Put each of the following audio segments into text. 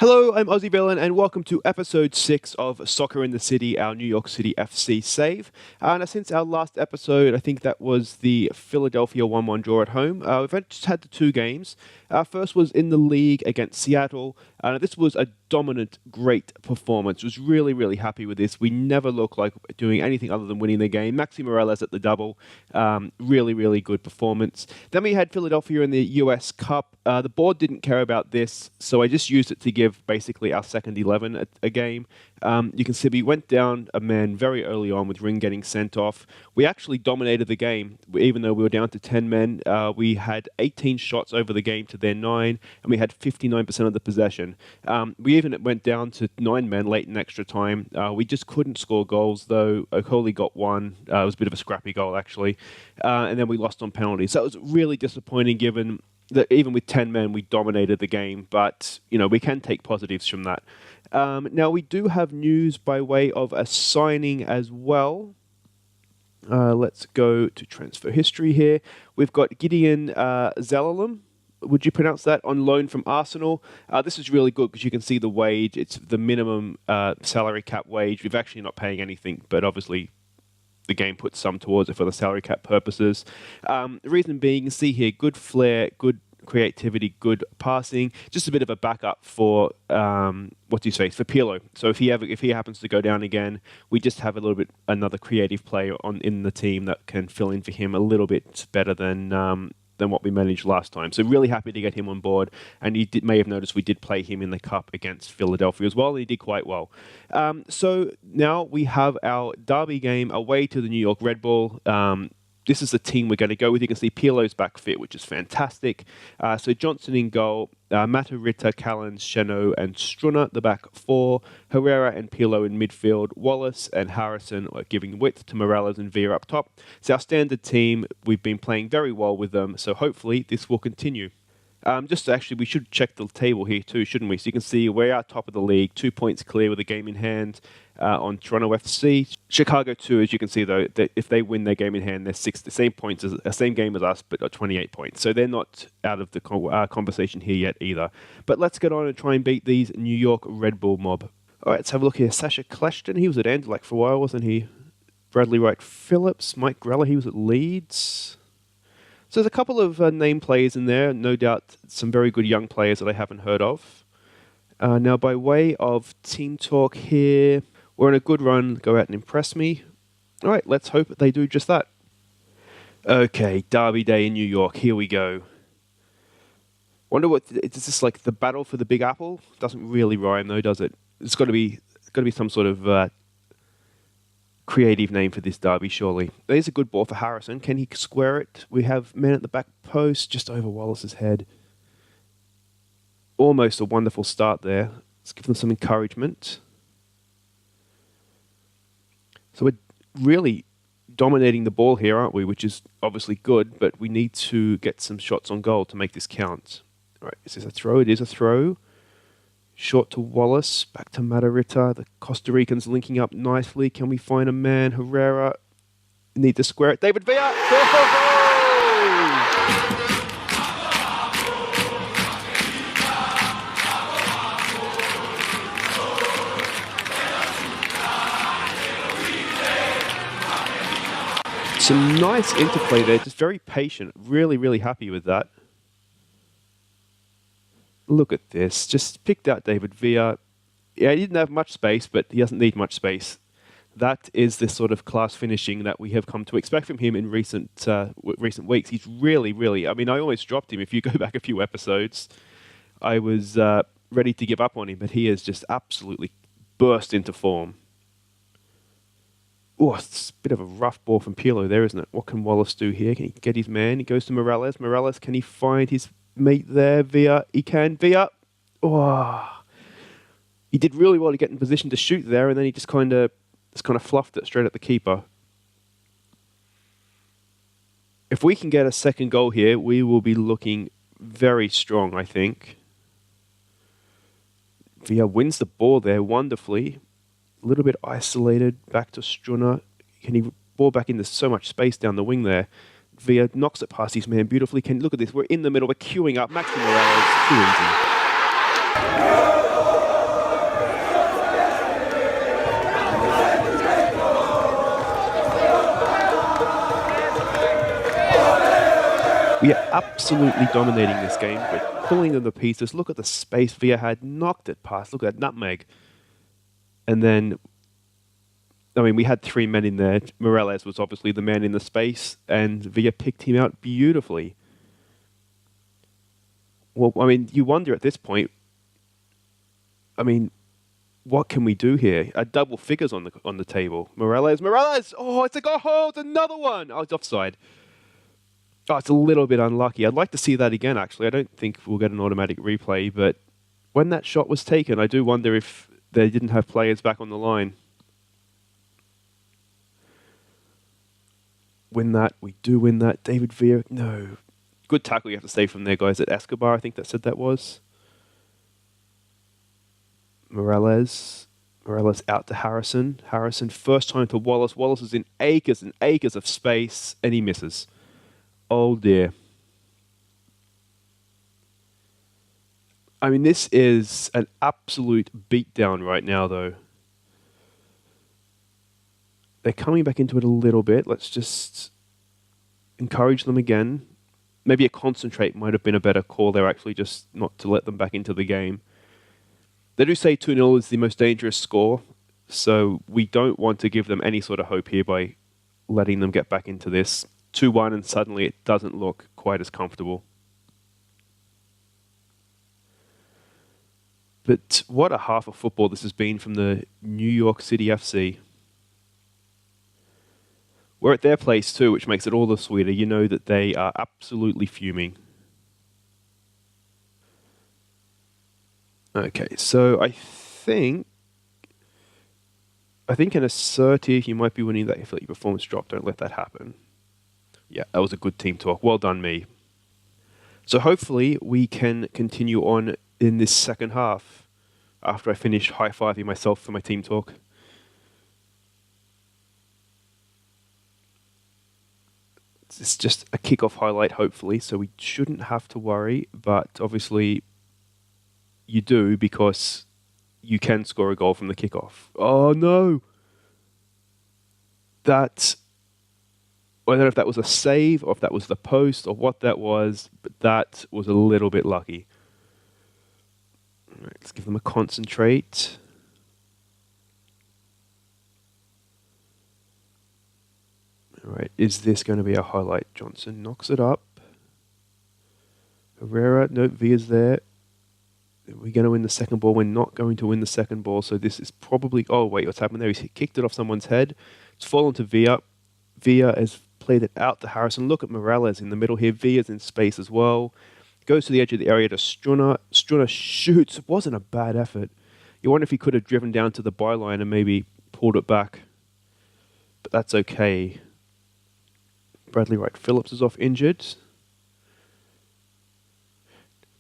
Hello, I'm Aussie Villain, and welcome to episode 6 of Soccer in the City, our New York City FC save. And since our last episode, I think that was the Philadelphia 1-1 draw at home, we've just had the two games. Our first was in the league against Seattle. This was a dominant, great performance. I was really, really happy with this. We never looked like doing anything other than winning the game. Maxi Morales at the double. Really, really good performance. Then we had Philadelphia in the US Cup. The board didn't care about this, so I just used it to give basically our second 11 a game. You can see we went down a man very early on with Ring getting sent off. We actually dominated the game, even though we were down to 10 men. We had 18 shots over the game to their 9, and we had 59% of the possession. We even went down to 9 men late in extra time. We just couldn't score goals, though. Okoli got one. It was a bit of a scrappy goal, actually. And then we lost on penalties. So it was really disappointing given that even with 10 men, we dominated the game. But, we can take positives from that. Now, we do have news by way of a signing as well. Let's go to transfer history here. We've got Gideon Zelalem. Would you pronounce that? On loan from Arsenal. This is really good because you can see the wage. It's the minimum salary cap wage. We're actually not paying anything, but obviously the game puts some towards it for the salary cap purposes. The reason being, you can see here, good flair, good creativity, good passing. Just a bit of a backup for for Pirlo. So if he happens to go down again, we just have a little bit another creative player in the team that can fill in for him a little bit better than what we managed last time. So really happy to get him on board. And you may have noticed we did play him in the Cup against Philadelphia as well, and he did quite well. So now we have our derby game away to the New York Red Bull. This is the team we're going to go with. You can see Pirlo's back fit, which is fantastic. So Johnson in goal, Matarrita, Callens, Chenot, and Strunner, the back four. Herrera and Pirlo in midfield. Wallace and Harrison are giving width to Morales and Villa up top. It's our standard team. We've been playing very well with them, so hopefully this will continue. We should check the table here too, shouldn't we? So you can see we are top of the league, 2 points clear with a game in hand on Toronto FC. Chicago too, as you can see though, that if they win their game in hand, they're the same game as us, but got 28 points. So they're not out of the conversation here yet either. But let's get on and try and beat these New York Red Bull mob. All right, let's have a look here. Sasha Kleshton, he was at Anderlecht for a while, wasn't he? Bradley Wright Phillips, Mike Grella, he was at Leeds. So there's a couple of name players in there, no doubt some very good young players that I haven't heard of. Now, by way of team talk here, we're on a good run. Go out and impress me. All right, let's hope that they do just that. Okay, Derby Day in New York. Here we go. Wonder is this like the battle for the Big Apple? Doesn't really rhyme though, does it? It's got to be some sort of creative name for this derby, surely. There's a good ball for Harrison. Can he square it? We have men at the back post, just over Wallace's head. Almost a wonderful start there. Let's give them some encouragement. So we're really dominating the ball here, aren't we? Which is obviously good, but we need to get some shots on goal to make this count. All right, is this a throw? It is a throw. Short to Wallace, back to Matarrita. The Costa Ricans linking up nicely. Can we find a man? Herrera. Need to square it. David Villa! Some nice interplay there. Just very patient. Really, really happy with that. Look at this. Just picked out David Villa. Yeah, he didn't have much space, but he doesn't need much space. That is the sort of class finishing that we have come to expect from him in recent weeks. He's really, really... I mean, I almost dropped him. If you go back a few episodes, I was ready to give up on him, but he has just absolutely burst into form. Oh, it's a bit of a rough ball from Pirlo there, isn't it? What can Wallace do here? Can he get his man? He goes to Morales. Morales, can he find his mate there? Villa, he can. Villa. Oh, he did really well to get in position to shoot there, and then he just kind of fluffed it straight at the keeper. If we can get a second goal here, we will be looking very strong, I think. Villa wins the ball there wonderfully. A little bit isolated. Back to Strunner. Can he ball back into so much space down the wing there? Villa knocks it past his man beautifully. Look at this. We're in the middle. We're queuing up. Maxi Morales. Too easy. We are absolutely dominating this game. We're pulling them to pieces. Look at the space Villa had, knocked it past. Look at that nutmeg. And then, I mean, we had three men in there. Morales was obviously the man in the space, and Villa picked him out beautifully. Well, I mean, you wonder at this point, I mean, what can we do here? Double figures on the table. Morales! Oh, it's a goal! Oh, it's another one! Oh, it's offside. Oh, it's a little bit unlucky. I'd like to see that again, actually. I don't think we'll get an automatic replay, but when that shot was taken, I do wonder if they didn't have players back on the line. Win that. We do win that. David Villa, no. Good tackle you have to say from there, guys. At Escobar, I think that said that was. Morales out to Harrison. Harrison, first time to Wallace. Wallace is in acres and acres of space, and he misses. Oh dear. I mean, this is an absolute beatdown right now, though. They're coming back into it a little bit. Let's just encourage them again. Maybe a concentrate might have been a better call there, actually, just not to let them back into the game. They do say 2-0 is the most dangerous score, so we don't want to give them any sort of hope here by letting them get back into this. 2-1, and suddenly it doesn't look quite as comfortable. But what a half of football this has been from the New York City FC. We're at their place too, which makes it all the sweeter. You know that they are absolutely fuming. Okay, so I think an assertive, you might be winning that if you let your performance drop. Don't let that happen. Yeah, that was a good team talk. Well done, me. So hopefully we can continue on in this second half after I finish high-fiving myself for my team talk. It's just a kick-off highlight, hopefully, so we shouldn't have to worry, but obviously you do because you can score a goal from the kick-off. Oh, no! I don't know if that was a save or if that was the post or what that was, but that was a little bit lucky. All right, let's give them a concentrate. All right, is this going to be a highlight? Johnson knocks it up. Herrera, no, Villa's there. We're going to win the second ball. We're not going to win the second ball, so this is probably... Oh, wait, what's happened there? He's kicked it off someone's head. It's fallen to Villa. Villa has played it out to Harrison. Look at Morales in the middle here. Villa's in space as well. Goes to the edge of the area to Strunner. Strunner shoots. It wasn't a bad effort. You wonder if he could have driven down to the byline and maybe pulled it back. But that's okay. Bradley Wright Phillips is off injured.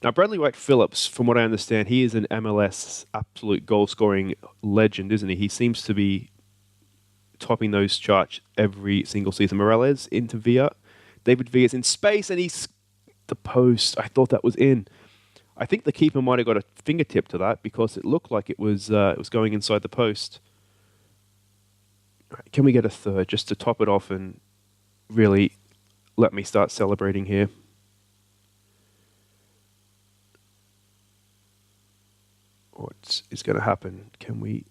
Now, Bradley Wright Phillips, from what I understand, he is an MLS absolute goal-scoring legend, isn't he? He seems to be topping those charts every single season. Morales into Villa. David Villa's in space, and he's the post. I thought that was in. I think the keeper might have got a fingertip to that because it looked like it was going inside the post. Right, can we get a third just to top it off and really let me start celebrating here? What is going to happen? Can we...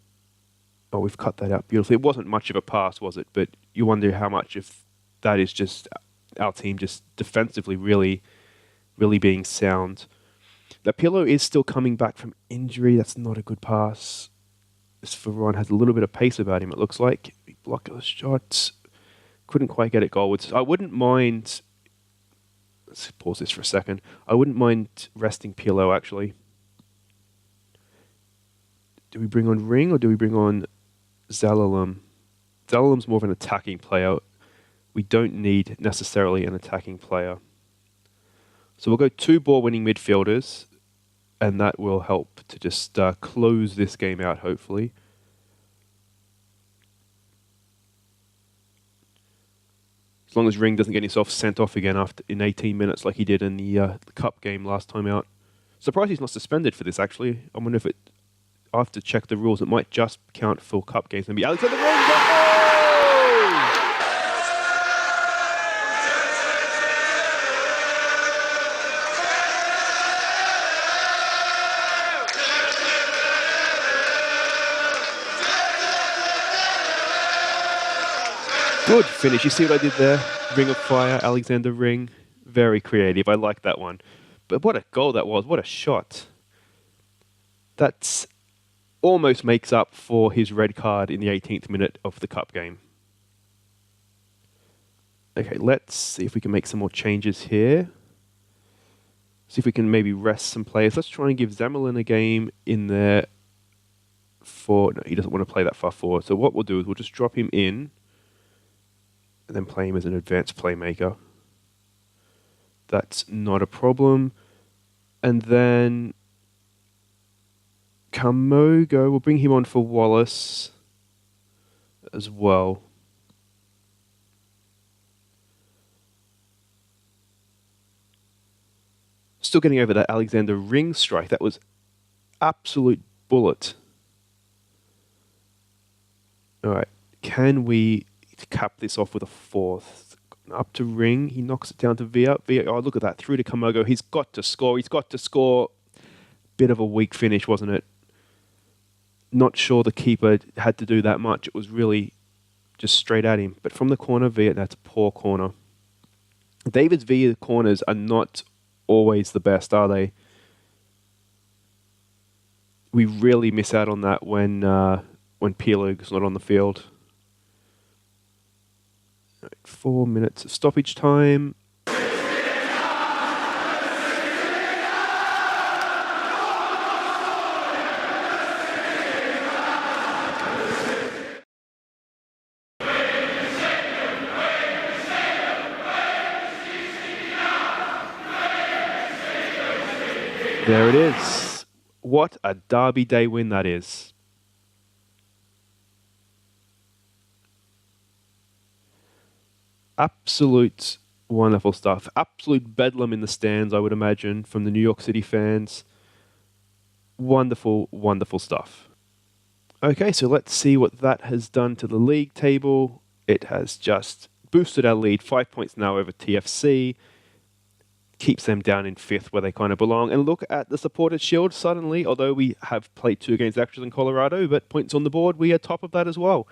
Oh, we've cut that out beautifully. It wasn't much of a pass, was it? But you wonder how much of that is just our team just defensively really, really being sound. The Pillow is still coming back from injury. That's not a good pass. This Ferron has a little bit of pace about him, it looks like. He blocked the shot. Couldn't quite get it goalwards. I wouldn't mind... Let's pause this for a second. I wouldn't mind resting Pillow, actually. Do we bring on Ring or do we bring on Zalalum? Zalalum's more of an attacking player. We don't need necessarily an attacking player. So we'll go 2 ball-winning midfielders, and that will help to just close this game out, hopefully. As long as Ring doesn't get himself sent off again in 18 minutes like he did in the Cup game last time out. Surprised he's not suspended for this, actually. I wonder if I have to check the rules. It might just count for Cup games. Maybe Alexander Ring. Good finish. You see what I did there? Ring of Fire, Alexander Ring. Very creative. I like that one. But what a goal that was. What a shot. That's almost makes up for his red card in the 18th minute of the cup game. Okay, let's see if we can make some more changes here. See if we can maybe rest some players. Let's try and give Zemelin a game in there for... No, he doesn't want to play that far forward. So what we'll do is we'll just drop him in and then play him as an advanced playmaker. That's not a problem. And then Kamogo, we'll bring him on for Wallace as well. Still getting over that Alexander Ring strike. That was absolute bullet. All right, can we cap this off with a fourth? Up to Ring, he knocks it down to Villa. Oh, look at that, through to Kamogo. He's got to score. He's got to score. Bit of a weak finish, wasn't it? Not sure the keeper had to do that much. It was really just straight at him. But from the corner, Villa, that's a poor corner. David's Villa corners are not always the best, are they? We really miss out on that when Pielug's not on the field. 4 minutes of stoppage time. There it is. What a Derby Day win that is. Absolute wonderful stuff. Absolute bedlam in the stands, I would imagine, from the New York City fans. Wonderful, wonderful stuff. Okay, so let's see what that has done to the league table. It has just boosted our lead 5 points now over TFC. Keeps them down in 5th where they kind of belong. And look at the Supporters' Shield suddenly, although we have played 2 games extras in Colorado, but points on the board, we are top of that as well.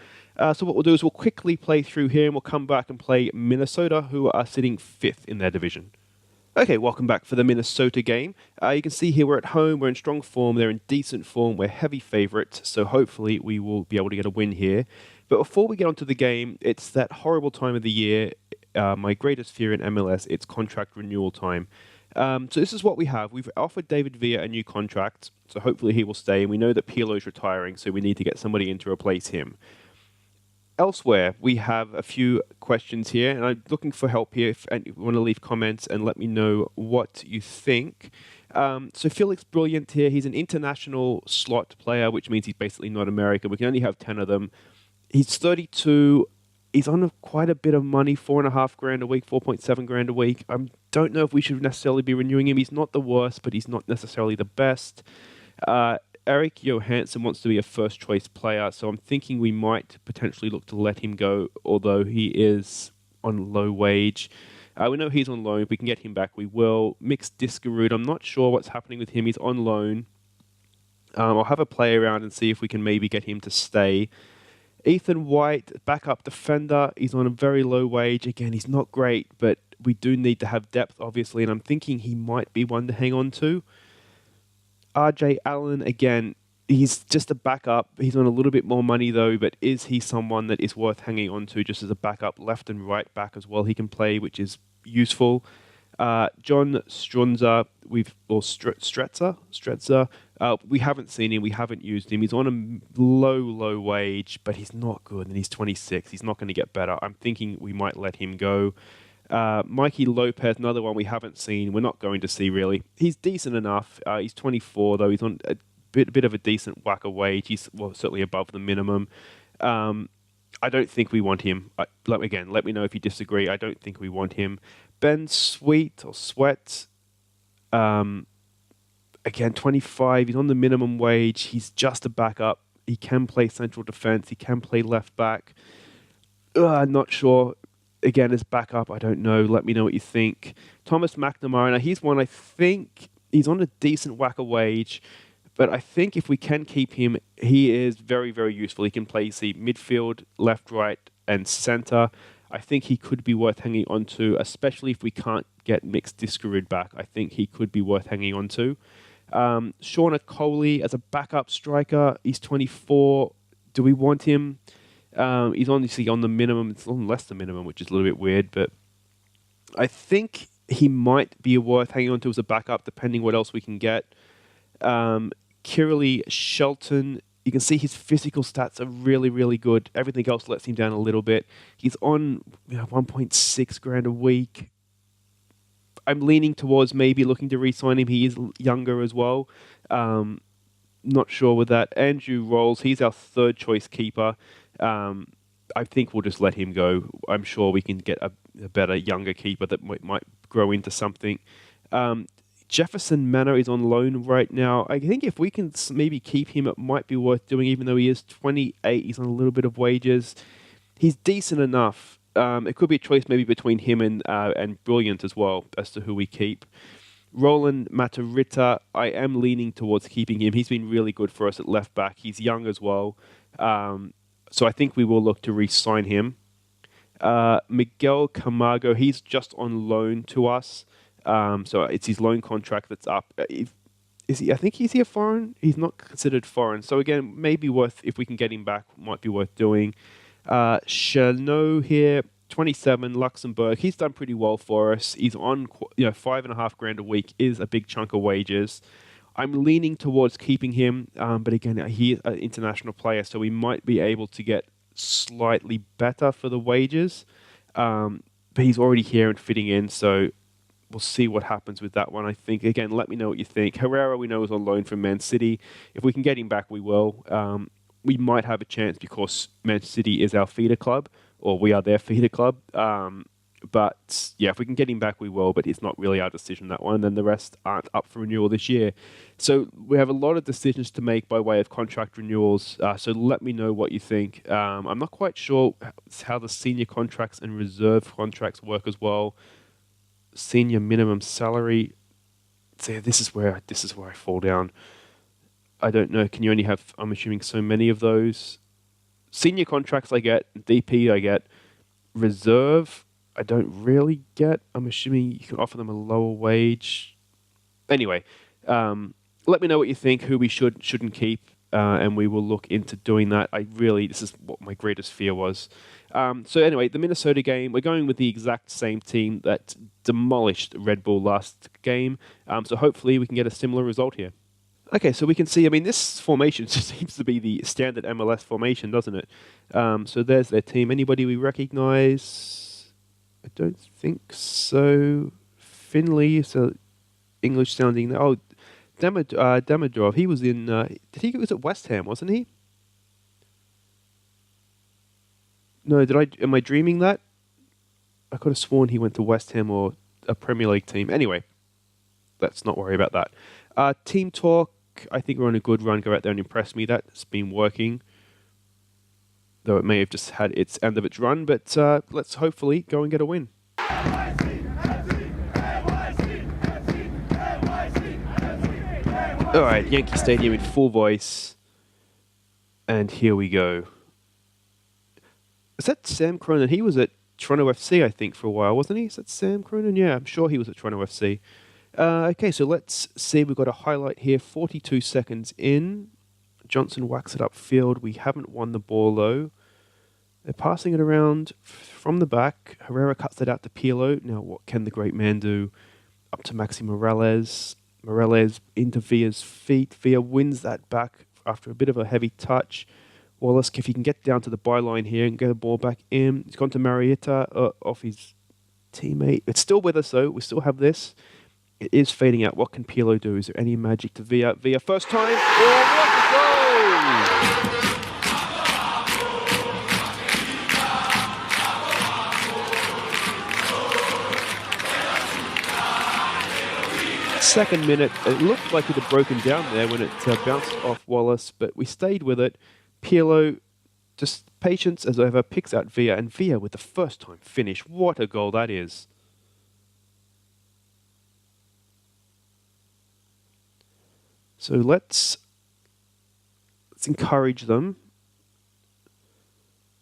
So what we'll do is we'll quickly play through here and we'll come back and play Minnesota, who are sitting 5th in their division. Okay, welcome back for the Minnesota game. You can see here we're at home, we're in strong form, they're in decent form, we're heavy favourites, so hopefully we will be able to get a win here. But before we get onto the game, it's that horrible time of the year. My greatest fear in MLS, it's contract renewal time. So this is what we have. We've offered David Villa a new contract, so hopefully he will stay. And we know that Pirlo's retiring, so we need to get somebody in to replace him. Elsewhere, we have a few questions here, and I'm looking for help here. If you want to leave comments and let me know what you think. So Felix Brilliant here, he's an international slot player, which means he's basically not American. We can only have 10 of them. He's 32. He's on quite a bit of money, $4,500 a week, 4.7 grand a week. I don't know if we should necessarily be renewing him. He's not the worst, but he's not necessarily the best. Eric Johansson wants to be a first-choice player, so I'm thinking we might potentially look to let him go, although he is on low wage. We know he's on loan. If we can get him back, we will. Mixed Discarud, I'm not sure what's happening with him. He's on loan. I'll have a play around and see if we can maybe get him to stay. Ethan White, backup defender. He's on a very low wage. Again, he's not great, but we do need to have depth, obviously, and I'm thinking he might be one to hang on to. RJ Allen, again, he's just a backup. He's on a little bit more money, though, but is he someone that is worth hanging on to just as a backup, left and right back as well? He can play, which is useful. John Strunza, Stretzer, we haven't seen him, we haven't used him. He's on a low wage, but he's not good, and he's 26. He's not going to get better. I'm thinking we might let him go. Mikey Lopez, another one we haven't seen. We're not going to see, really. He's decent enough. He's 24, though. He's on a bit of a decent whacker wage. He's certainly above the minimum. I don't think we want him. Let me know if you disagree. I don't think we want him. Ben Sweet, again, 25. He's on the minimum wage. He's just a backup. He can play central defense. He can play left back. Not sure. Again, as backup, I don't know. Let me know what you think. Thomas McNamara, now he's one I think he's on a decent whacker wage, but I think if we can keep him, he is very, very useful. He can play, midfield, left, right, and centre. I think he could be worth hanging on to, especially if we can't get Mix Diskerud back. I think he could be worth hanging on to. Shauna Coley as a backup striker. He's 24. Do we want him? He's obviously on the minimum. It's on less than minimum, which is a little bit weird, but I think he might be worth hanging on to as a backup, depending what else we can get. Kirley Shelton, you can see his physical stats are really, really good. Everything else lets him down a little bit. He's on 1.6 grand a week. I'm leaning towards maybe looking to re-sign him. He is younger as well. Not sure with that. Andrew Rolls, he's our third choice keeper. I think we'll just let him go. I'm sure we can get a better, younger keeper that might grow into something. Jefferson Manor is on loan right now. I think if we can maybe keep him, it might be worth doing, even though he is 28. He's on a little bit of wages. He's decent enough. It could be a choice maybe between him and Brilliant as well as to who we keep. Roland Matarita, I am leaning towards keeping him. He's been really good for us at left back. He's young as well. So I think we will look to re-sign him. Miguel Camargo, he's just on loan to us. So it's his loan contract that's up. Is he? I think is he a foreign? He's not considered foreign. So again, maybe worth, if we can get him back, might be worth doing. Chanot here, 27, Luxembourg. He's done pretty well for us. He's on 5.5 grand a week is a big chunk of wages. I'm leaning towards keeping him, but again, he's an international player, so we might be able to get slightly better for the wages. But he's already here and fitting in, so we'll see what happens with that one. I think, again, let me know what you think. Herrera, we know, is on loan from Man City. If we can get him back, we will. We might have a chance because Man City is our feeder club, or we are their feeder club. But yeah, if we can get him back, we will. But it's not really our decision, that one. And then the rest aren't up for renewal this year. So we have a lot of decisions to make by way of contract renewals. So let me know what you think. I'm not quite sure how the senior contracts and reserve contracts work as well. Senior minimum salary. So this is where I fall down. I don't know. Can you only have, I'm assuming, so many of those? Senior contracts I get. DP I get. Reserve I don't really get. I'm assuming you can offer them a lower wage. Anyway, let me know what you think, who we shouldn't keep, and we will look into doing that. This is what my greatest fear was. So anyway, the Minnesota game, we're going with the exact same team that demolished Red Bull last game. So hopefully we can get a similar result here. Okay, so we can see, this formation seems to be the standard MLS formation, doesn't it? So there's their team. Anybody we recognize? I don't think so. Finley is a English sounding. Oh, Demidov. He was in. He was at West Ham, wasn't he? No, am I dreaming that? I could have sworn he went to West Ham or a Premier League team. Anyway, let's not worry about that. Team talk. I think we're on a good run. Go out there and impress me. That's been working. Though it may have just had its end of its run, but let's hopefully go and get a win. All right, Yankee Stadium in full voice, and here we go. Is that Sam Cronin? He was at Toronto FC, I think, for a while, wasn't he? Is that Sam Cronin? Yeah, I'm sure he was at Toronto FC. Okay, so let's see. We've got a highlight here. 42 seconds in. Johnson whacks it upfield. We haven't won the ball, though. They're passing it around from the back. Herrera cuts it out to Pirlo. Now, what can the great man do? Up to Maxi Morales. Morales into Villa's feet. Villa wins that back after a bit of a heavy touch. Wallace, if he can get down to the byline here and get the ball back in. He's gone to Marietta off his teammate. It's still with us, though. We still have this. It is fading out. What can Pirlo do? Is there any magic to Villa? Villa first time. Oh, what a goal! Second minute, it looked like it had broken down there when it bounced off Wallace, but we stayed with it. Pirlo, just patience as ever, picks out Villa, and Villa with the first time finish. What a goal that is. So let's encourage them.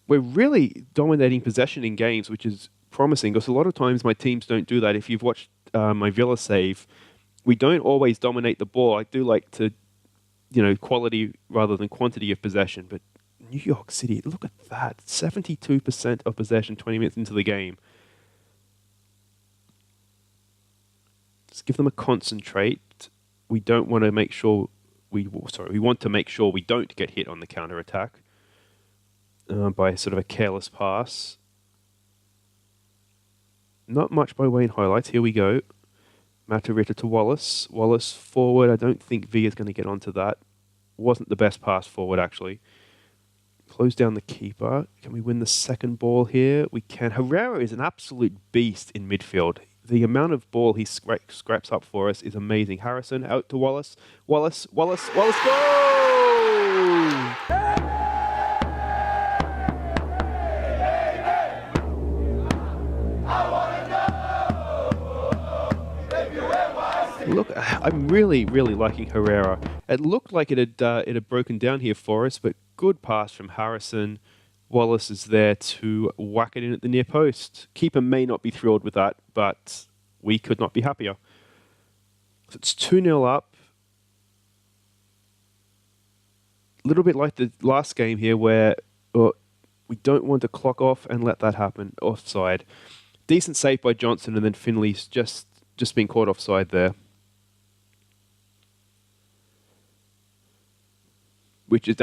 we're really dominating possession in games, which is promising because a lot of times my teams don't do that. If you've watched my Villa save, we don't always dominate the ball. I do like to, quality rather than quantity of possession. But New York City, look at that. 72% of possession 20 minutes into the game. Let's give them a concentrate. We don't want to make sure we want to make sure we don't get hit on the counter attack by sort of a careless pass. Not much by way in highlights. Here we go. Matarita to Wallace. Wallace forward. I don't think V is going to get onto that. Wasn't the best pass forward, actually. Close down the keeper. Can we win the second ball here? We can. Herrera is an absolute beast in midfield. The amount of ball he scraps up for us is amazing. Harrison out to Wallace. Wallace, go! Look, I'm really, really liking Herrera. It looked like it had broken down here for us, but good pass from Harrison. Wallace is there to whack it in at the near post. Keeper may not be thrilled with that, but we could not be happier. So it's 2-0 up. A little bit like the last game here where we don't want to clock off and let that happen. Offside. Decent save by Johnson, and then Finley's just been caught offside there. Look at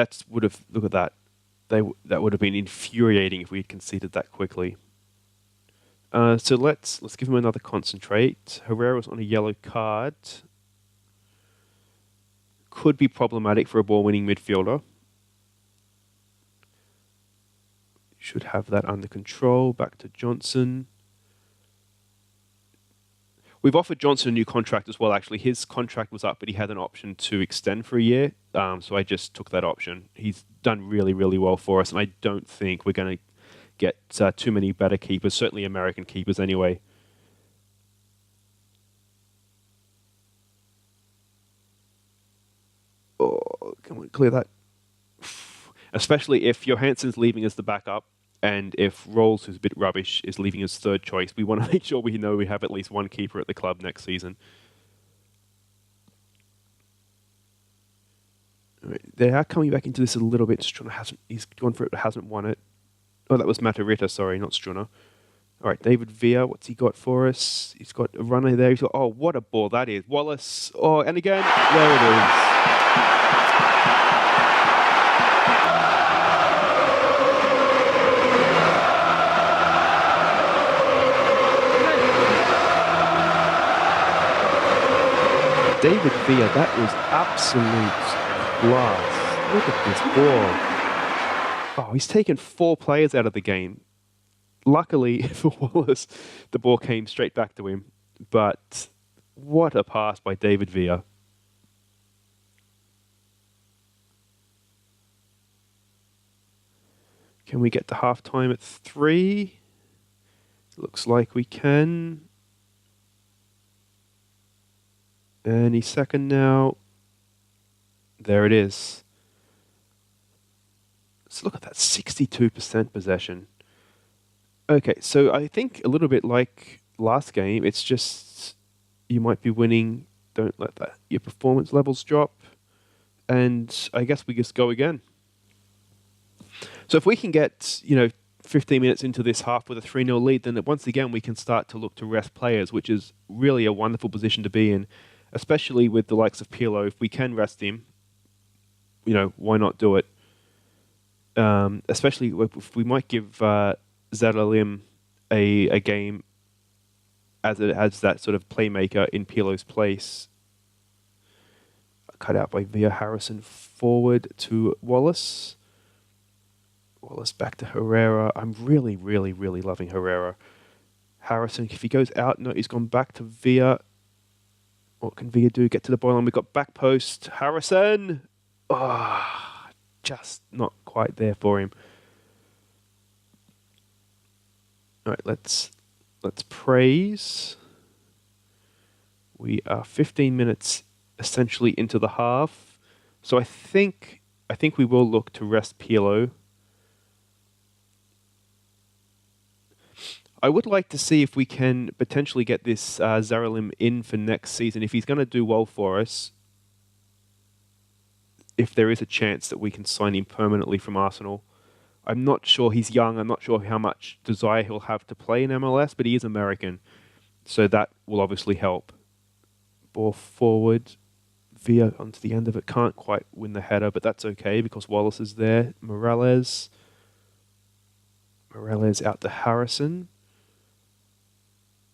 that. That would have been infuriating if we had conceded that quickly. So let's give him another concentrate. Herrera's on a yellow card. Could be problematic for a ball-winning midfielder. Should have that under control. Back to Johnson. We've offered Johnson a new contract as well, actually. His contract was up, but he had an option to extend for a year. So I just took that option. He's done really, really well for us, and I don't think we're going to get too many better keepers, certainly American keepers anyway. Oh, can we clear that? Especially if Johansson's leaving as the backup, and if Rolls, who's a bit rubbish, is leaving as third choice. We want to make sure we know we have at least one keeper at the club next season. Right, they are coming back into this a little bit. He's gone for it, but hasn't won it. Oh, that was Matarita, sorry, not Struna. All right, David Villa, what's he got for us? He's got a runner there. Oh, what a ball that is. Wallace. Oh, and again, there it is. David Villa, that was absolute class. Look at this ball. Oh, he's taken 4 players out of the game. Luckily for Wallace, the ball came straight back to him. But what a pass by David Villa. Can we get to half-time at 3? Looks like we can. Any second now. There it is. Let's look at that 62% possession. Okay, so I think a little bit like last game, it's just you might be winning. Don't let your performance levels drop. And I guess we just go again. So if we can get, 15 minutes into this half with a 3-0 lead, then once again we can start to look to rest players, which is really a wonderful position to be in, especially with the likes of Pirlo. If we can rest him, why not do it? Especially if we might give Zaralim a game as that sort of playmaker in Pirlo's place. Cut out by Villa. Harrison forward to Wallace. Wallace back to Herrera. I'm really, really, really loving Herrera. Harrison, if he goes out, no, he's gone back to Villa. What can Villa do? Get to the byline. We've got back post. Harrison! Oh, just not quite there for him. All right, let's praise. We are 15 minutes essentially into the half. So I think we will look to rest Pirlo. I would like to see if we can potentially get this Zaralim in for next season. If he's going to do well for us, if there is a chance that we can sign him permanently from Arsenal. I'm not sure, he's young. I'm not sure how much desire he'll have to play in MLS, but he is American. So that will obviously help. Ball forward. Villa onto the end of it. Can't quite win the header, but that's okay because Wallace is there. Morales out to Harrison.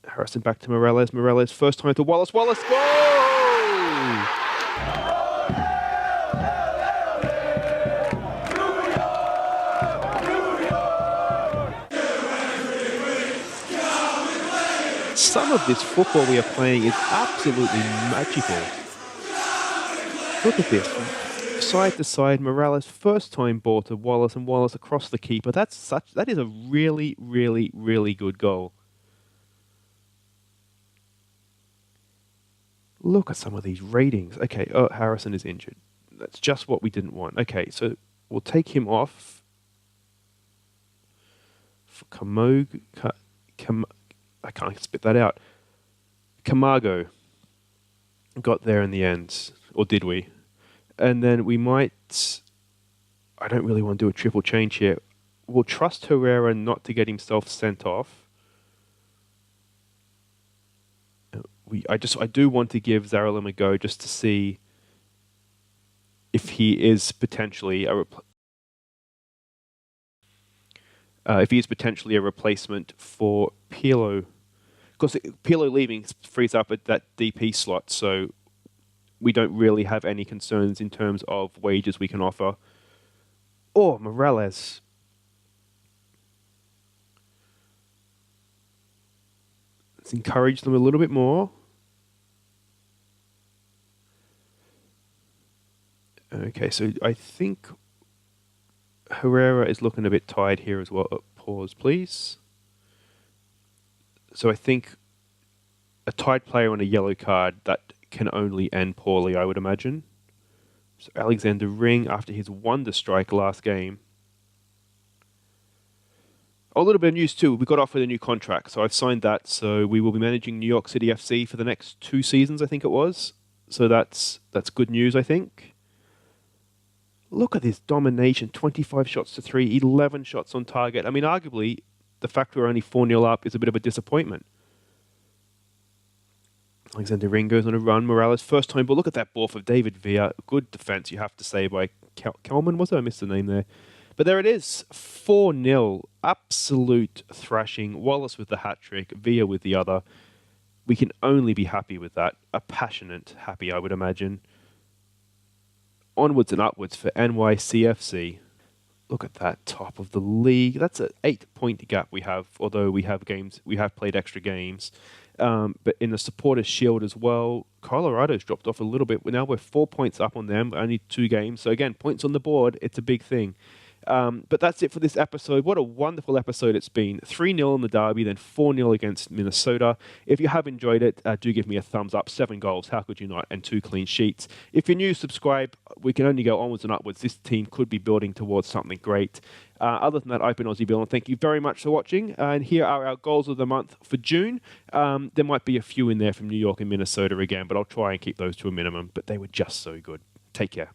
Harrison back to Morales. Morales first time to Wallace. Wallace, goal! Some of this football we are playing is absolutely magical. Look at this. Side to side, Morales first time ball to Wallace and Wallace across the keeper. That is a really, really, really good goal. Look at some of these ratings. Okay, oh, Harrison is injured. That's just what we didn't want. Okay, so we'll take him off for I can't spit that out. Camargo got there in the end, or did we? And then we might... I don't really want to do a triple change here. We'll trust Herrera not to get himself sent off. I do want to give Zaralim a go just to see if he is potentially a replacement for Pirlo. Because Pirlo leaving frees up at that DP slot, so we don't really have any concerns in terms of wages we can offer. Oh, Morales. Let's encourage them a little bit more. Okay, so I think Herrera is looking a bit tired here as well. Oh, pause, please. So I think a tired player on a yellow card, that can only end poorly, I would imagine. So Alexander Ring, after his wonder strike last game. Oh, a little bit of news too. We got offered a new contract, so I've signed that. So we will be managing New York City FC for the next 2 seasons, I think it was. So that's good news, I think. Look at this domination. 25 shots to 3, 11 shots on target. I mean, arguably, the fact we're only 4-0 up is a bit of a disappointment. Alexander Ring goes on a run. Morales, first time ball. Look at that ball for David Villa. Good defense, you have to say, by Kelman. Was it? I missed the name there. But there it is. 4-0. Absolute thrashing. Wallace with the hat-trick. Villa with the other. We can only be happy with that. A passionate happy, I would imagine. Onwards and upwards for NYCFC. Look at that, top of the league. That's an 8-point gap we have, although we have played extra games. But in the Supporters' Shield as well, Colorado's dropped off a little bit. Now we're 4 points up on them, only 2 games. So again, points on the board, it's a big thing. But that's it for this episode. What a wonderful episode it's been. 3-0 in the derby, then 4-0 against Minnesota. If you have enjoyed it, do give me a thumbs up. 7 goals, how could you not? And 2 clean sheets. If you're new, subscribe. We can only go onwards and upwards. This team could be building towards something great. Other than that, I've been Aussie Bill, and thank you very much for watching. And here are our goals of the month for June. There might be a few in there from New York and Minnesota again, but I'll try and keep those to a minimum. But they were just so good. Take care.